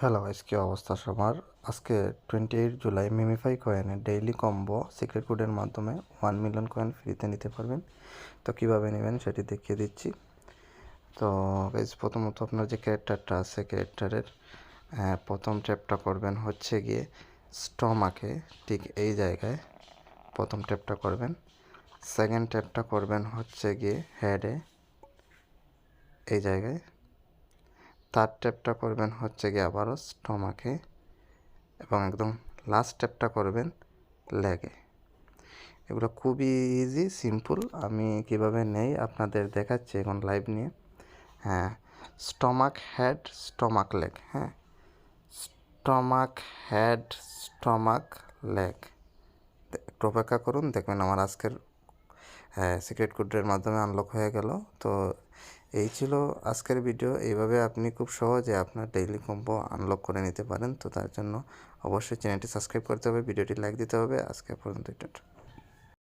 Hello guys, কি অবস্থা সবার? আজকে 28 জুলাই মিমিফাই কয়েনের ডেইলি কম্বো সিক্রেট কোডের মাধ্যমে 1 মিলিয়ন কয়েন ফ্রিতে নিতে পারবেন। তো কীভাবে নেবেন সেটি দেখিয়ে দিচ্ছি। তো গাইস, প্রথমত আপনার যে ক্যারেক্টারটা আছে, ক্যারেক্টারের প্রথম ট্যাপটা করবেন হচ্ছে গিয়ে স্টমাকে, ঠিক এই জায়গায় প্রথম ট্যাপটা করবেন। সেকেন্ড ট্যাপটা করবেন হচ্ছে গিয়ে হেডে, এই জায়গায়। থার্ড ট্যাপটা করবেন হচ্ছে গিয়ে আবারও স্টমাকে, এবং একদম লাস্ট স্টেপটা করবেন লেগে। এগুলো খুবই ইজি, সিম্পল। আমি কিভাবে নেই আপনাদের দেখাচ্ছি এখন লাইভ নিয়ে। হ্যাঁ, স্টমাক হেড, স্টমাক লেগ। হ্যাঁ, স্টমাক হেড, স্টমাক লেগ। একটু অপেক্ষা করুন, দেখবেন আমার আজকের সিক্রেট কোডের মাধ্যমে আনলক হয়ে গেল। তো এই ছিল আজকের ভিডিও। এইভাবে আপনি খুব সহজে আপনার ডেইলি কম্বো আনলক করে নিতে পারেন। তো তার জন্য অবশ্যই চ্যানেলটি সাবস্ক্রাইব করতে হবে, ভিডিওটি লাইক দিতে হবে। আজকে পর্যন্ত এটা।